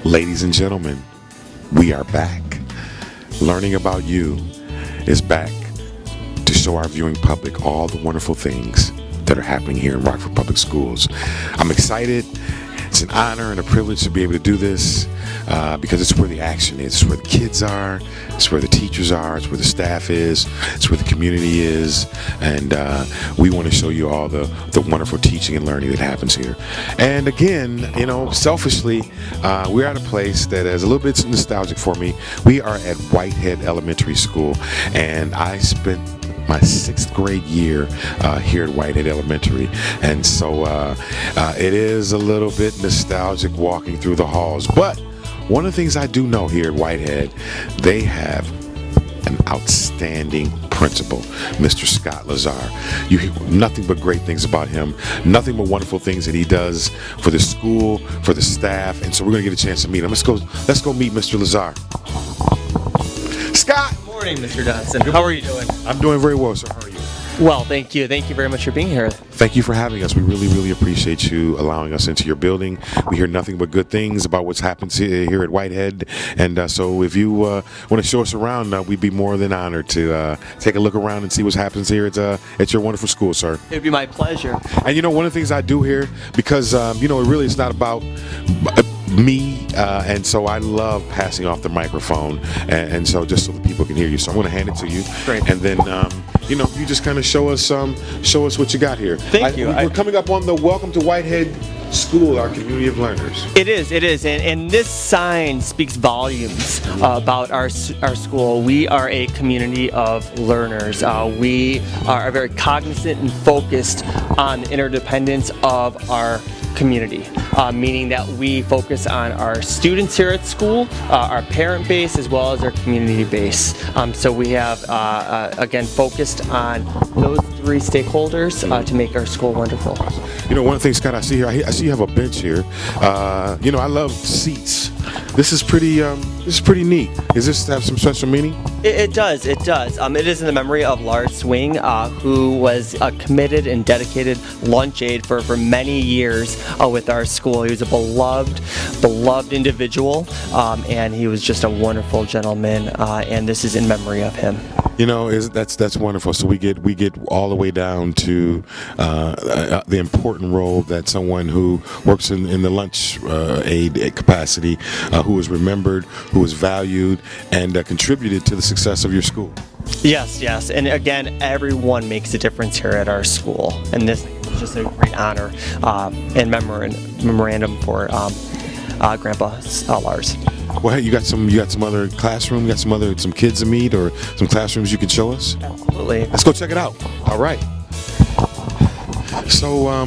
Ladies and gentlemen, we are back. Learning About You is back to show our viewing public all the wonderful things that are happening here in Rockford Public Schools. I'm excited. It's an honor and a privilege to be able to do this because it's where the action is. It's where the kids are. It's where the teachers are. It's where the staff is. It's where the community is. And we want to show you all the wonderful teaching and learning that happens here. And again, selfishly, we're at a place that is a little bit nostalgic for me. We are at Whitehead Elementary School, and I spent my 6th grade year here at Whitehead Elementary, and so it is a little bit nostalgic walking through the halls. But one of the things I do know here at Whitehead, they have an outstanding principal, Mr. Scott Lazar. You hear nothing but great things about him, nothing but wonderful things that he does for the school, for the staff, and so we're going to get a chance to meet him. Let's go meet Mr. Lazar. Scott! Good morning, Mr. Dodson. How are you doing? I'm doing very well, sir. How are you? Well, thank you. Thank you very much for being here. Thank you for having us. We really, really appreciate you allowing us into your building. We hear nothing but good things about what's happened here at Whitehead. And so if you want to show us around, we'd be more than honored to take a look around and see what happens here at your wonderful school, sir. It would be my pleasure. And one of the things I do here, because, it really is not about me, and so I love passing off the microphone, and so just so the people can hear you. So I'm going to hand it to you. Great. And then, you just kind of show us what you got here. Thank you. We're coming up on the Welcome to Whitehead School, our community of learners. It is, and this sign speaks volumes about our school. We are a community of learners. We are very cognizant and focused on the interdependence of our community, meaning that we focus on our students here at school, our parent base, as well as our community base. So we have, again, focused on those 3 stakeholders to make our school wonderful. One of the things, Scott, I see here, I see you have a bench here. I love seats. This is pretty neat. Does this have some special meaning? It does. It is in the memory of Lars Swing, who was a committed and dedicated lunch aide for many years with our school. He was a beloved individual, and he was just a wonderful gentleman, and this is in memory of him. That's wonderful. So we get all the way down to the important role that someone who works in the lunch aid capacity, who is remembered, who is valued, and contributed to the success of your school. Yes, and again, everyone makes a difference here at our school, and this is just a great honor and memorandum for Grandpa Lars. Well, you got some other classroom, some kids to meet, or some classrooms you can show us? Absolutely. Let's go check it out. All right. So,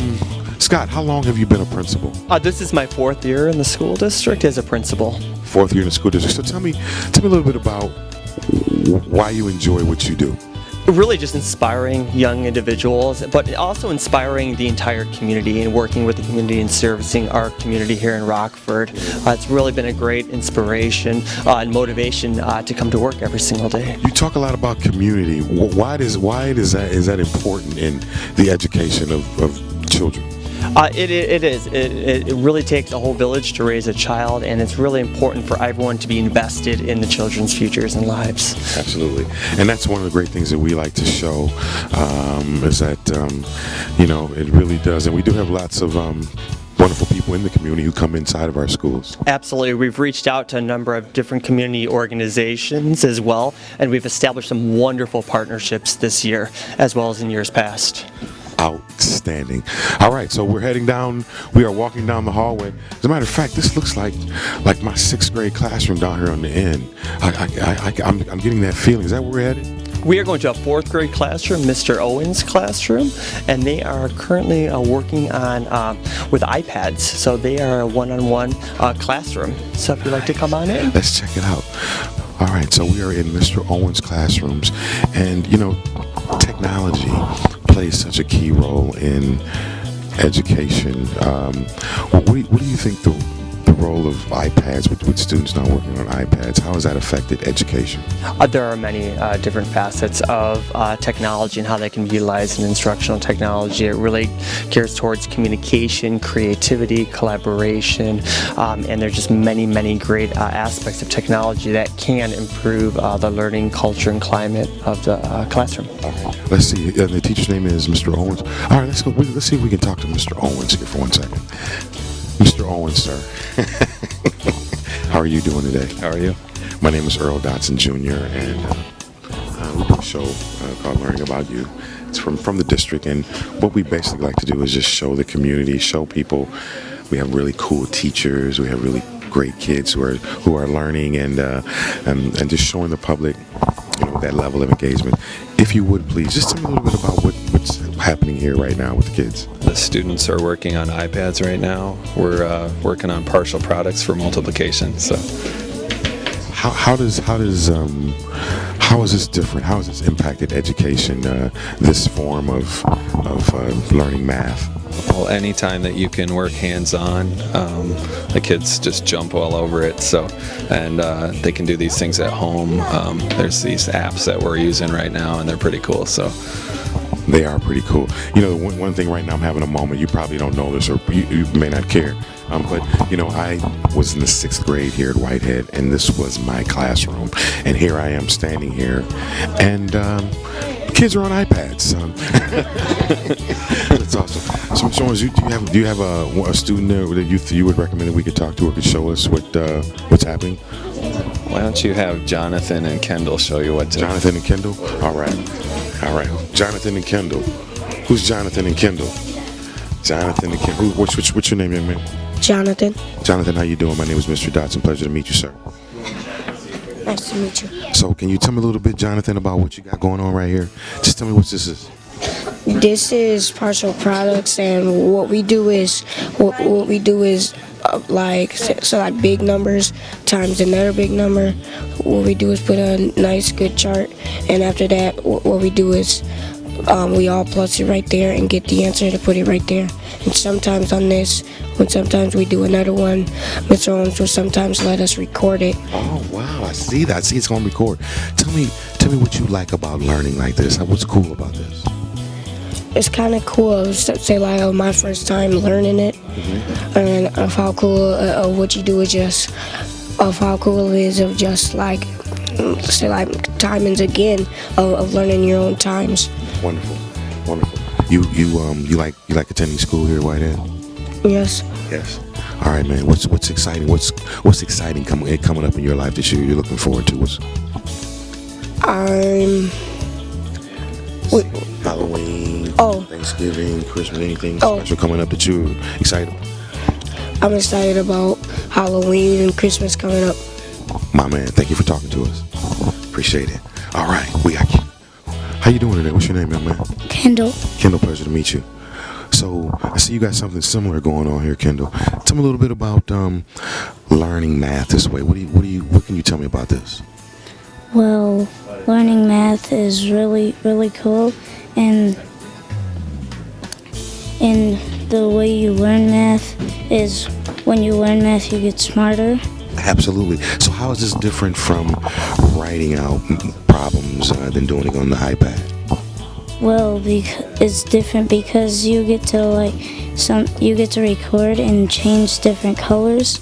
Scott, how long have you been a principal? This is my 4th year in the school district as a principal. 4th year in the school district. So tell me a little bit about why you enjoy what you do. Really just inspiring young individuals, but also inspiring the entire community and working with the community and servicing our community here in Rockford. It's really been a great inspiration and motivation to come to work every single day. You talk a lot about community. Why is that important in the education of children? It is. It really takes a whole village to raise a child, and it's really important for everyone to be invested in the children's futures and lives. Absolutely. And that's one of the great things that we like to show, is that, it really does. And we do have lots of wonderful people in the community who come inside of our schools. Absolutely. We've reached out to a number of different community organizations as well, and we've established some wonderful partnerships this year, as well as in years past. Outstanding. All right, so we're heading down. We are walking down the hallway. As a matter of fact, this looks like my 6th grade classroom down here on the end. I'm getting that feeling. Is that where we're headed? We are going to a 4th grade classroom, Mr. Owen's classroom, and they are currently working on with iPads. So they are a one-on-one classroom. So if you'd like to come on in. Let's check it out. All right, so we are in Mr. Owen's classrooms, and technology plays such a key role in education. What do you think the role of iPads with students not working on iPads. How has that affected education? There are many different facets of technology and how they can be utilized in instructional technology. It really gears towards communication, creativity, collaboration, and there's just many great aspects of technology that can improve the learning culture and climate of the classroom. All right. Let's see. The teacher's name is Mr. Owens. All right, let's go. Let's see if we can talk to Mr. Owens here for 1 second. Mr. Owens, sir. How are you doing today? How are you? My name is Earl Dotson Jr. and we do a show called Learning About You. It's from the district, and what we basically like to do is just show the community, show people. We have really cool teachers. We have really great kids who are learning and just showing the public, that level of engagement. If you would please, just tell me a little bit about what's happening here right now with the kids. The students are working on iPads right now. We're working on partial products for multiplication. So, how is this different? How has this impacted education? This form of learning math. well, anytime that you can work hands-on, the kids just jump all over it. So, and they can do these things at home. There's these apps that we're using right now, and they're pretty cool. So. They are pretty cool. One thing right now, I'm having a moment. You probably don't know this, or you may not care. But I was in the 6th grade here at Whitehead, and this was my classroom. And here I am standing here, and kids are on iPads. That's awesome. So, Owens, do you have a student there that you would recommend that we could talk to or could show us what's happening? Why don't you have Jonathan and Kendall show you what to do? Jonathan and Kendall? All right. Jonathan and Kendall. Who's Jonathan and Kendall? Jonathan and Kendall. What's your name, young man? Jonathan. Jonathan, how you doing? My name is Mr. Dotson. Pleasure to meet you, sir. Nice to meet you. So, can you tell me a little bit, Jonathan, about what you got going on right here? Just tell me what this is. This is partial products, and what we do is like big numbers times another big number. What we do is put a nice good chart, and after that, what we do is we all plus it right there and get the answer to put it right there. And sometimes on this, sometimes we do another one, Mr. Owens will sometimes let us record it. Oh wow, I see that. I see it's gonna record. Tell me what you like about learning like this. What's cool about this? It's kind of cool. Say like my first time learning it, and of how cool of what you do is just of how cool it is of just like say like timings again of learning your own times. Wonderful. You like attending school here at Whitehead? Yes. Yes. All right, man. What's exciting? What's exciting coming up in your life that you're looking forward to? Halloween, Thanksgiving, Christmas, anything special coming up that you're excited about? I'm excited about Halloween and Christmas coming up. My man, thank you for talking to us. Appreciate it. All right, we got you. How you doing today? What's your name, young man? Kendall. Kendall, pleasure to meet you. So, I see you got something similar going on here, Kendall. Tell me a little bit about learning math this way. What can you tell me about this? Well, learning math is really, really cool, and the way you learn math is when you learn math, you get smarter. Absolutely. So how is this different from writing out problems than doing it on the iPad? Well, it's different because you get to record and change different colors,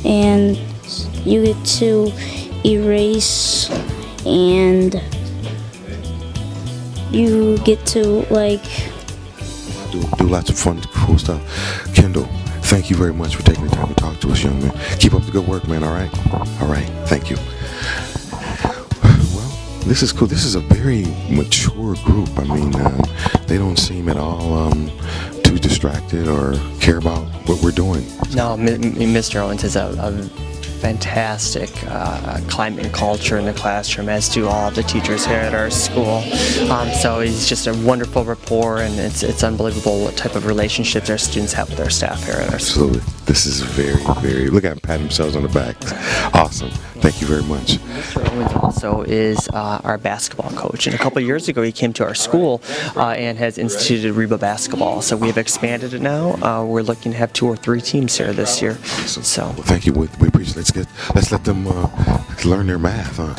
and you get to erase, and you get to do lots of fun, cool stuff. Kendall, thank you very much for taking the time to talk to us, young man. Keep up the good work, man. All right, thank you. Well, this is cool. This is a very mature group. I mean, they don't seem at all too distracted or care about what we're doing. No, Mr. Owens is a fantastic climate and culture in the classroom, as do all of the teachers here at our school. So he's just a wonderful rapport, and it's unbelievable what type of relationships our students have with our staff here at our school. Absolutely. This is very, very, look at him pat themselves on the back. Awesome. Thank you very much. Mr. Owens also is our basketball coach, and a couple of years ago he came to our school and has instituted Reba basketball. So we've expanded it now. We're looking to have 2 or 3 teams here this year. So Well, thank you. We appreciate it. Let's let them learn their math, huh?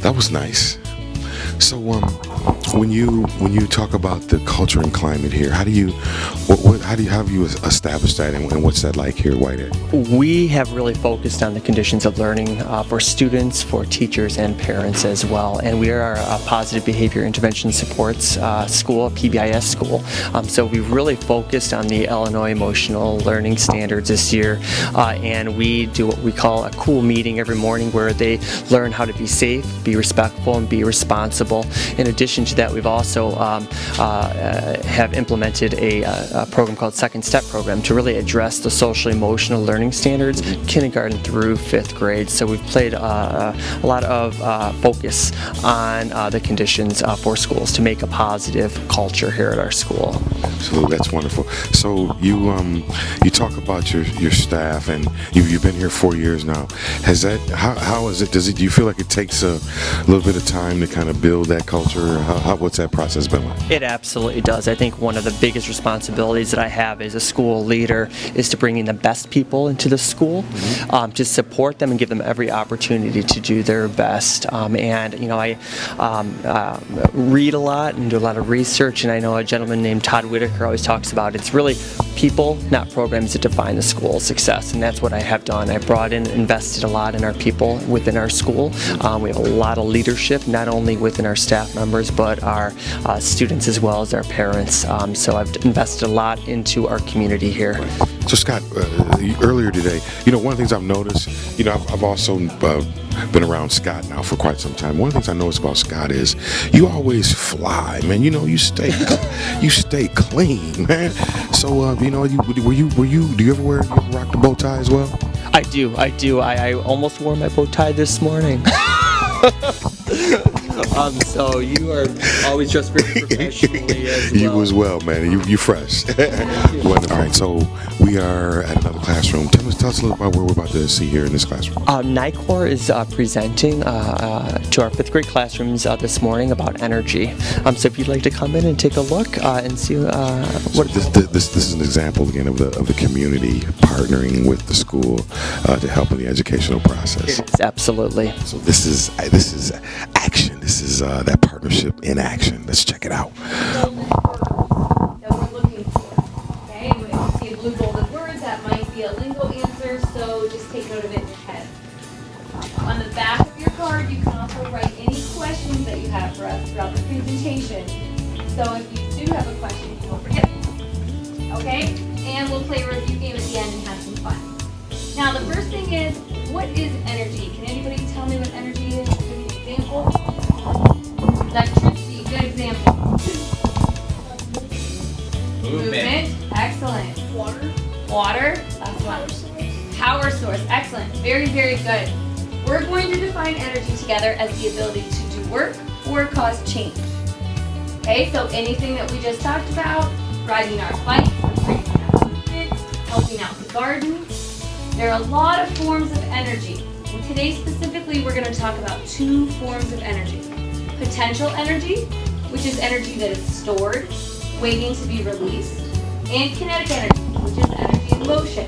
That was nice. So when you talk about the culture and climate here, how have you established that, and what's that like here at Whitehead? we have really focused on the conditions of learning for students, for teachers, and parents as well. And we are a positive behavior intervention supports school, a PBIS school. So we've really focused on the Illinois Emotional Learning Standards this year, and we do what we call a cool meeting every morning where they learn how to be safe, be respectful, and be responsible. In addition to that, we've also have implemented a program called Second Step Program to really address the social emotional learning standards, kindergarten through 5th grade. So we've played a lot of focus on the conditions for schools to make a positive culture here at our school. Absolutely, that's wonderful. So you talk about your staff, and you've been here 4 years now. How is it? Do you feel like it takes a little bit of time to kind of build that culture? What's that process been like? It absolutely does. I think one of the biggest responsibilities that I have as a school leader is to bring in the best people into the school, to support them and give them every opportunity to do their best. And I read a lot and do a lot of research, and I know a gentleman named Todd Whitaker always talks about it's really people, not programs, that define the school's success, and that's what I have done. I brought in, invested a lot in our people within our school. We have a lot of leadership, not only within our staff members, but our students as well as our parents. So I've invested a lot into our community here. So Scott, earlier today, one of the things I've noticed, I've also been around Scott now for quite some time. One of the things I noticed about Scott is you always fly, man. You stay clean, man. So do you ever rock the bow tie as well? I do. I almost wore my bow tie this morning. So you are always dressed very professionally as well. You as well, man. You fresh. Wonderful. All right, so we are at another classroom. Tell us a little about what we're about to see here in this classroom. NICOR is presenting to our 5th grade classrooms this morning about energy. So if you'd like to come in and take a look and see what this is an example again of the community partnering with the school to help in the educational process. It is, absolutely. So this is action. This is that partnership in action. Let's check it out. That we're looking for. Okay, and when you see a blue golden word, that might be a lingo answer, so just take note of it in your head. On the back of your card, you can also write any questions that you have for us throughout the presentation. So if you do have a question, you won't forget. Okay? And we'll play a review game at the end and have some fun. Now, the first thing is, what is energy? Can anybody tell me what energy is? Give me an example. Electricity, good example. Movement, excellent. Water, last one. Power source, excellent. Very, very good. We're going to define energy together as the ability to do work or cause change. Okay, so anything that we just talked about, riding our bike, helping out the garden. There are a lot of forms of energy. And today specifically, we're going to talk about 2 forms of energy. Potential energy, which is energy that is stored, waiting to be released, and kinetic energy, which is energy in motion.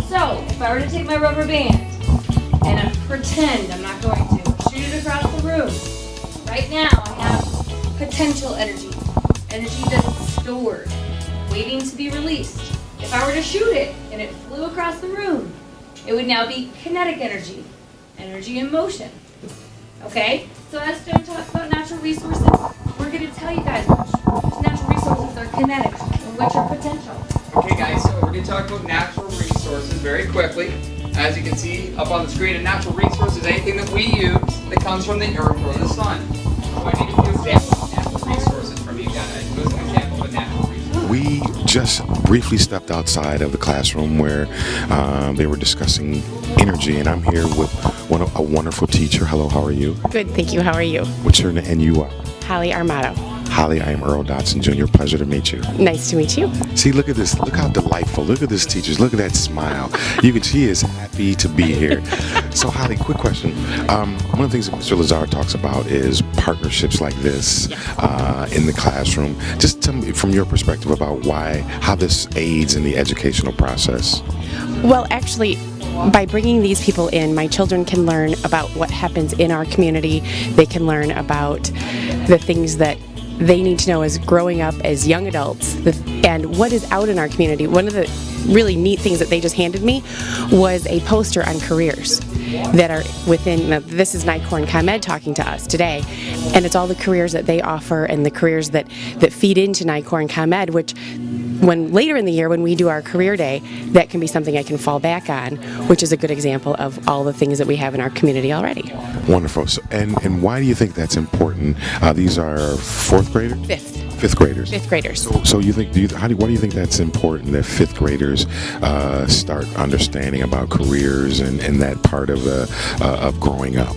So, if I were to take my rubber band and pretend, I'm not going to, shoot it across the room, right now I have potential energy that is stored, waiting to be released. If I were to shoot it and it flew across the room, it would now be kinetic energy in motion. Okay? So as Stone talks about natural resources, we're going to tell you guys which natural resources are kinetic and which are potential. Okay guys, so we're going to talk about natural resources very quickly. As you can see up on the screen, a natural resource is anything that we use that comes from the earth or the sun. So I need a few examples of natural resources from you guys. Who's an example of a natural resource? We just briefly stepped outside of the classroom where they were discussing energy, and I'm here with a wonderful teacher. Hello, how are you? Good, thank you. How are you? What's your name? And you are? Holly Armato. Holly, I am Earl Dotson Jr. Pleasure to meet you. Nice to meet you. See, look at this. Look how delightful. Look at this teachers. Look at that smile. She is happy to be here. So, Holly, quick question. One of the things that Mr. Lazar talks about is partnerships like this in the classroom. Just tell me from your perspective about how this aids in the educational process. Well, actually, by bringing these people in, my children can learn about what happens in our community. They can learn about the things that they need to know as growing up as young adults and what is out in our community. One of the really neat things that they just handed me was a poster on careers that are within, this is Nycorn ComEd talking to us today, and it's all the careers that they offer and the careers that feed into Nycorn ComEd, which when later in the year when we do our career day, that can be something I can fall back on, which is a good example of all the things that we have in our community already. Wonderful. So, and why do you think that's important? These are fourth graders? Fifth graders. Fifth graders. So you think? Why do you think that's important that fifth graders start understanding about careers and that part of growing up?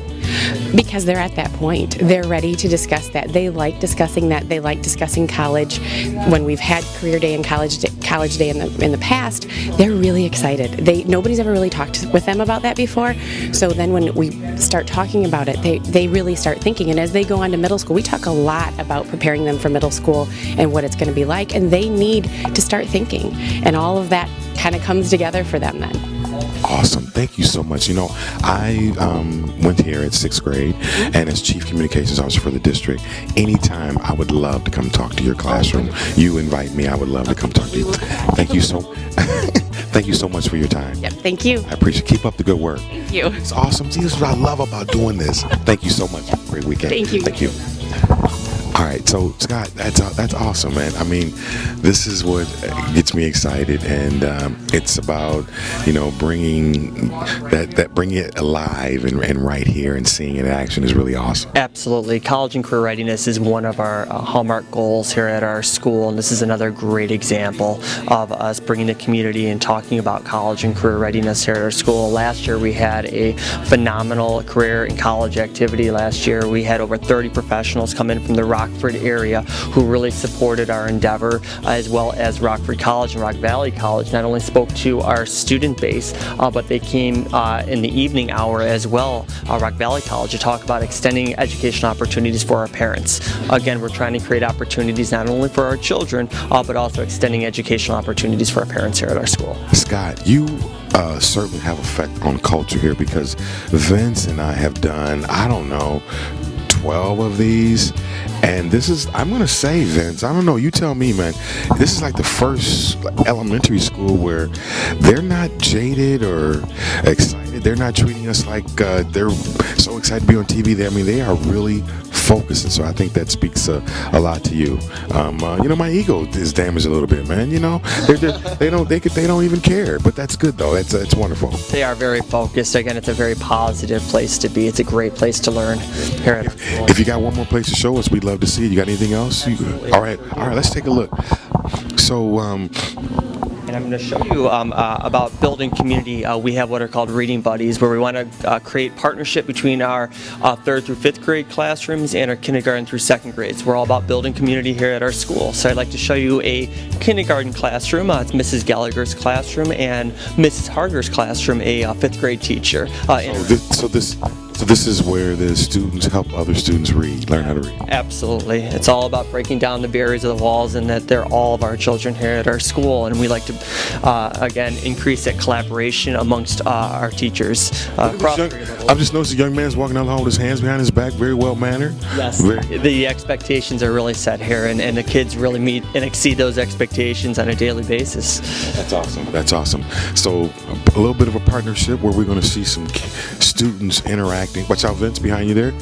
Because they're at that point. They're ready to discuss that. They like discussing that. They like discussing college. When we've had career day and college day in the past, they're really excited. Nobody's ever really talked with them about that before. So then when we start talking about it, they really start thinking. And as they go on to middle school, we talk a lot about preparing them for middle school and what it's going to be like. And they need to start thinking. And all of that kind of comes together for them then. Awesome. Thank you so much. I went here at 6th grade, and as Chief Communications Officer for the district, anytime I would love to come talk to your classroom. You invite me, I would love to come talk to you. Thank you so much for your time. Yep, thank you. I appreciate it. Keep up the good work. Thank you. It's awesome. See, this is what I love about doing this. Thank you so much. Have a great weekend. Thank you. Thank you. All right, so Scott, that's awesome, man. I mean, this is what gets me excited, and it's about bringing it alive and right here and seeing it in action is really awesome. Absolutely. College and career readiness is one of our hallmark goals here at our school, and this is another great example of us bringing the community and talking about college and career readiness here at our school. Last year we had a phenomenal career and college activity. Last year we had over 30 professionals come in from the Rockford area who really supported our endeavor, as well as Rockford College and Rock Valley College not only spoke to our student base, but they came in the evening hour as well, Rock Valley College, to talk about extending educational opportunities for our parents. Again, we're trying to create opportunities not only for our children, but also extending educational opportunities for our parents here at our school. Scott, you certainly have effect on culture here, because Vince and I have done, 12 of these, and this is, I'm gonna say, Vince, I don't know, you tell me, man, this is like the first elementary school where they're not jaded or excited. They're not treating us like they're so excited to be on TV. They are really focused, and so I think that speaks a lot to you. My ego is damaged a little bit, man. They don't even care, but that's good though. It's wonderful. They are very focused. Again, it's a very positive place to be. It's a great place to learn here at our school. If you got one more place to show us, we'd love to see it. You got anything else? All right, let's take a look. So, and I'm going to show you about building community. We have what are called reading buddies, where we want to create partnership between our 3rd through 5th grade classrooms and our kindergarten through 2nd grades. We're all about building community here at our school. So I'd like to show you a kindergarten classroom. It's Mrs. Gallagher's classroom, and Mrs. Harger's classroom, a 5th grade teacher. So this is where the students help other students learn how to read. Absolutely. It's all about breaking down the barriers of the walls, and that they're all of our children here at our school, and we like to, again, increase that collaboration amongst our teachers. I've just noticed a young man's walking down the hall with his hands behind his back, very well mannered. Yes, the expectations are really set here, and the kids really meet and exceed those expectations on a daily basis. That's awesome. So a little bit of a partnership where we're going to see some students interacting. Watch out, Vince, behind you there.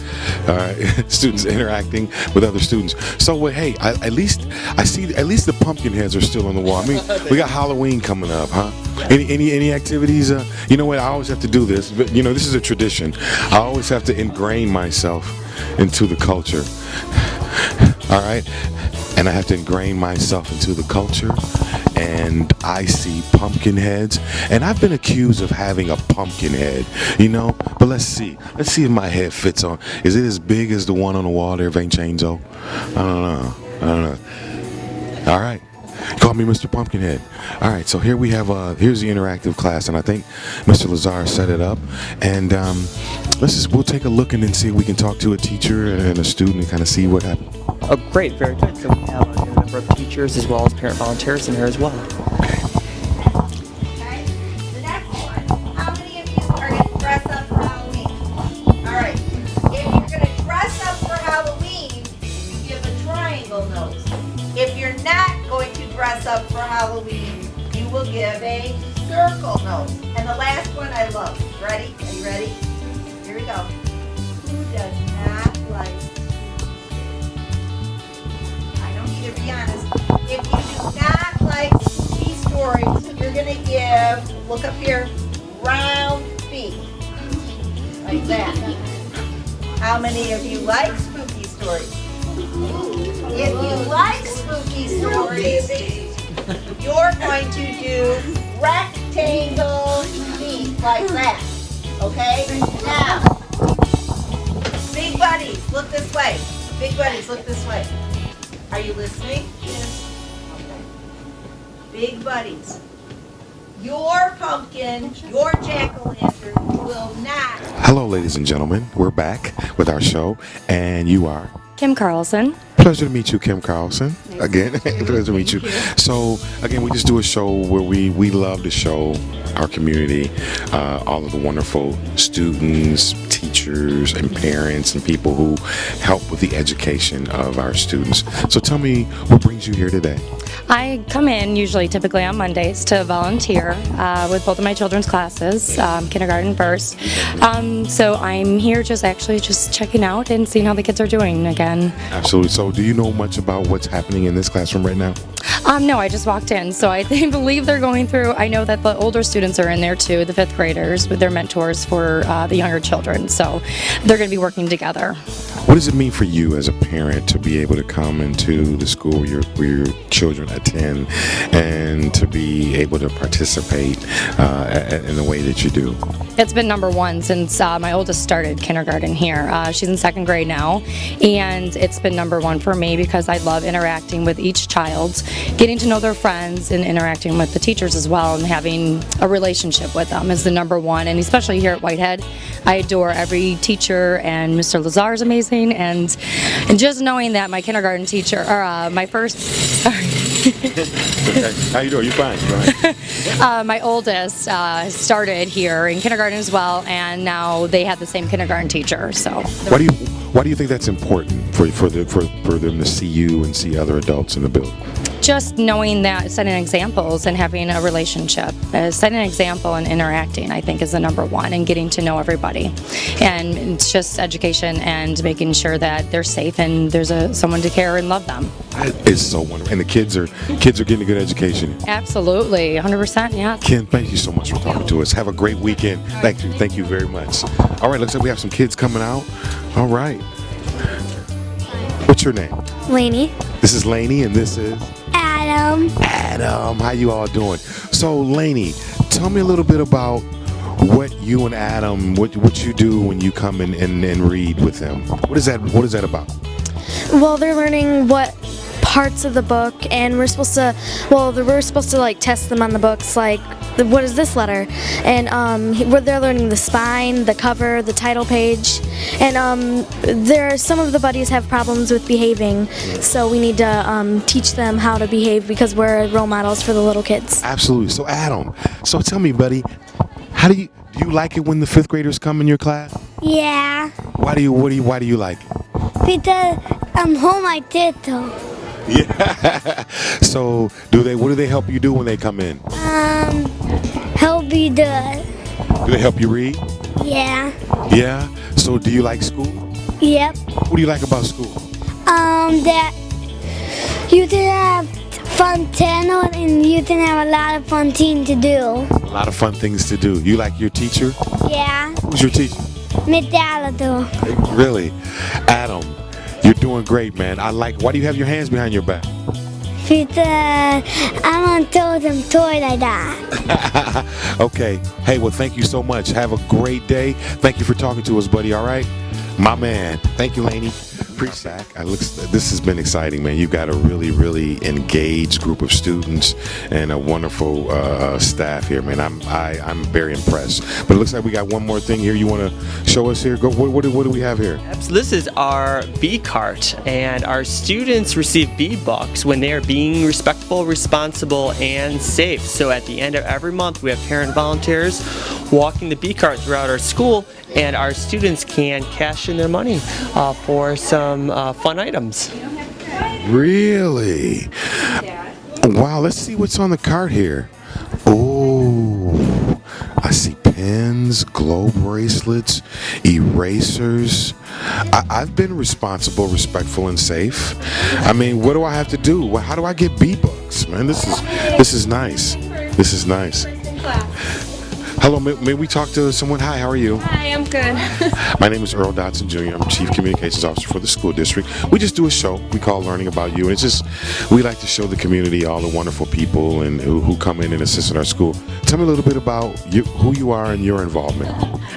Students interacting with other students. So, hey, at least the pumpkin heads are still on the wall. I mean, we got Halloween coming up, huh? Any activities? You know what? I always have to do this. But, this is a tradition. I always have to ingrain myself into the culture. All right? And I have to ingrain myself into the culture, and I see pumpkin heads, and I've been accused of having a pumpkin head, but let's see if my head fits on. Is it as big as the one on the wall there, Vane Chainzo? I don't know. I don't know. All right. Call me Mr. Pumpkinhead. All right, so here we have, here's the interactive class, and I think Mr. Lazar set it up. And we'll take a look and then see if we can talk to a teacher and a student and kind of see what happened. Oh, great, very good. So we have a number of teachers as well as parent volunteers in here as well. Okay. Okay, the next one. How many of you are going to dress up for Halloween? All right. If you're going to dress up for Halloween, you give a triangle nose. If you're not going to dress up for Halloween, you will give a circle nose. And the last one I love. Ready? Are you ready? Here we go. Who does not like? I don't need to be honest. If you do not like spooky stories, you're going to give, look up here, round feet. Like that. How many of you like spooky stories? If you like spooky stories, you're going to do rectangle feet like that. Okay? Now, big buddies, look this way. Big buddies, look this way. Are you listening? Yes. Okay. Big buddies. Your pumpkin, your jack-o'-lantern will not. Hello, ladies and gentlemen. We're back with our show, and you are? Kim Carlson. Pleasure to meet you, Kim Carlson. Again, pleasure to meet you. So, again, we just do a show where we love to show our community, all of the wonderful students, teachers, and parents, and people who help with the education of our students. So tell me, what brings you here today? I come in typically on Mondays to volunteer with both of my children's classes, kindergarten first. So I'm here just checking out and seeing how the kids are doing again. Absolutely. So do you know much about what's happening in this classroom right now? No, I just walked in, so I believe they're going through. I know that the older students are in there too, the fifth graders, with their mentors for the younger children. So they're going to be working together. What does it mean for you as a parent to be able to come into the school where your children attend and to be able to participate in the way that you do? It's been number one since my oldest started kindergarten here. She's in second grade now, and it's been number one for me because I love interacting with each child, getting to know their friends and interacting with the teachers as well, and having a relationship with them is the number one. And especially here at Whitehead, I adore every teacher, and Mr. Lazar is amazing, and just knowing that my kindergarten teacher, or my first, sorry. Okay. How you doing? You fine? My oldest started here in kindergarten as well, and now they had the same kindergarten teacher. So Why do you think that's important for them to see you and see other adults in the building? just knowing that, setting examples and having a relationship, setting an example and interacting, I think, is the number one, and getting to know everybody. And it's just education and making sure that they're safe and there's someone to care and love them. It's so wonderful, and the kids are getting a good education. Absolutely, 100%, yeah. Ken, thank you so much for talking to us. Have a great weekend. Thank you very much. All right, looks like we have some kids coming out. All right. What's your name? Lainey. This is Lainey, and this is Adam. Adam. How you all doing? So, Lainey, tell me a little bit about what you and Adam, what you do when you come in and read with them. What is that about? Well, they're learning what parts of the book, and we're supposed to like test them on the books, like what is this letter, and they're learning the spine, the cover, the title page, and some of the buddies have problems with behaving, so we need to teach them how to behave because we're role models for the little kids. Absolutely. So Adam, so tell me, buddy, do you like it when the fifth graders come in your class? Yeah. Why do you like it? Because I'm home I did though. Yeah. So what do they help you do when they come in? Help me do it. Do they help you read? Yeah. Yeah. So do you like school? Yep. What do you like about school? That you can have fun channel and you can have a lot of fun things to do. A lot of fun things to do. You like your teacher? Yeah. Who's your teacher? Miss Dalado. Really? Adam, you're doing great, man. Why do you have your hands behind your back? Because I want to throw some toy like that. Okay. Hey, well, thank you so much. Have a great day. Thank you for talking to us, buddy, all right? My man. Thank you, Lainey. Appreciate it. This has been exciting, man. You've got a really, really engaged group of students and a wonderful staff here, man. I'm very impressed. But it looks like we got one more thing here. You want to show us here? Go. What do we have here? So this is our bee cart, and our students receive bee bucks when they are being respectful, responsible, and safe. So at the end of every month, we have parent volunteers walking the bee cart throughout our school, and our students can cash in their money for some fun items. Really? Wow, let's see what's on the cart here. Oh, I see pens, glow bracelets, erasers. I've been responsible, respectful, and safe. I mean, what do I have to do? Well, how do I get bee bucks, man? This is nice. This is nice. Hello, may we talk to someone? Hi, how are you? Hi, I'm good. My name is Earl Dotson Jr. I'm Chief Communications Officer for the school district. We just do a show we call Learning About You, and it's just, we like to show the community all the wonderful people and who come in and assist in our school. Tell me a little bit about you, who you are and your involvement.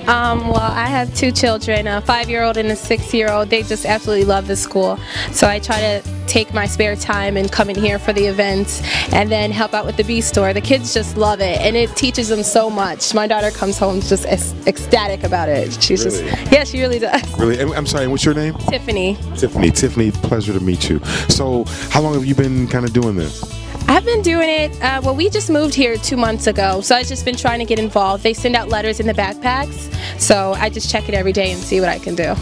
Well, I have two children, a 5-year-old and a 6-year-old. They just absolutely love the school. So I try to take my spare time and come in here for the events and then help out with the bee store. The kids just love it, and it teaches them so much. My daughter comes home just ecstatic about it. She's Really? yeah, she really does. Really? I'm sorry, what's your name? Tiffany. Tiffany, pleasure to meet you. So, how long have you been kind of doing this? I've been doing it, well, we just moved here 2 months ago, so I've just been trying to get involved. They send out letters in the backpacks, so I just check it every day and see what I can do.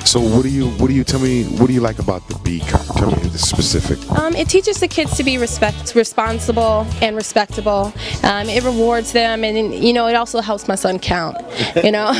So what do you like about the bee cart? Tell me the specific. It teaches the kids to be responsible and respectable. It rewards them, and you know, it also helps my son count. You know,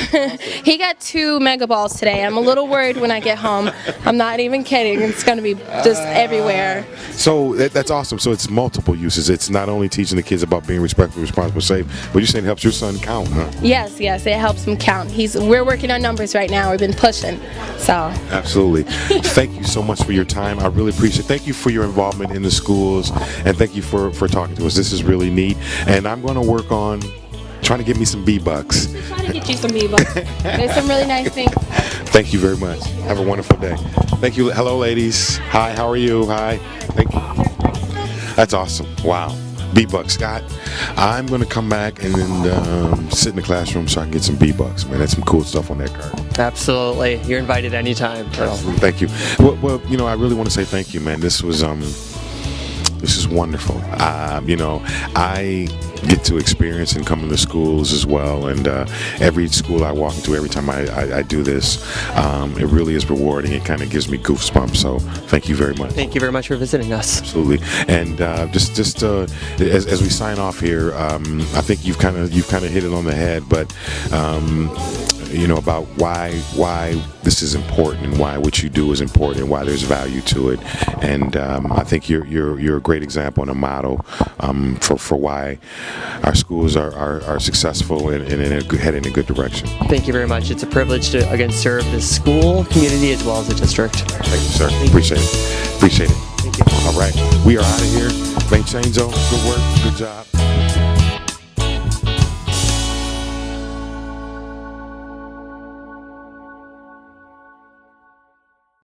he got 2 mega balls today. I'm a little worried when I get home. I'm not even kidding. It's going to be just everywhere. So that's awesome. So it's multiple uses. It's not only teaching the kids about being respectful, responsible, safe, but you're saying it helps your son count, huh? Yes, it helps him count. We're working on numbers right now. We've been pushing. So. Absolutely. Thank you so much for your time. I really appreciate it. Thank you for your involvement in the schools, and thank you for talking to us. This is really neat, and I'm going to work on trying to get me some bee bucks. We're trying to get you some bee bucks. There's some really nice things. Thank you very much. Have a wonderful day. Thank you. Hello, ladies. Hi, how are you? Hi. Thank you. That's awesome. Wow. Bee bucks, Scott. I'm going to come back and then sit in the classroom so I can get some bee bucks. Man, that's some cool stuff on that card. Absolutely. You're invited anytime, Earl. Thank you. Well, you know, I really want to say thank you, man. This is wonderful. You know, I get to experience and come into schools as well, and every school I walk into, every time I do this, it really is rewarding. It kind of gives me goosebumps. So thank you very much. Thank you very much for visiting us. Absolutely. And just as we sign off here, I think you've kind of hit it on the head, but you know, about why this is important and why what you do is important and why there's value to it. And I think you're a great example and a model for why our schools are successful and heading in a good direction. Thank you very much. It's a privilege to again serve the school community as well as the district. Thank you, sir. Appreciate it. Appreciate it. Thank you. All right, we are out of here. Vincenzo, good work, good job.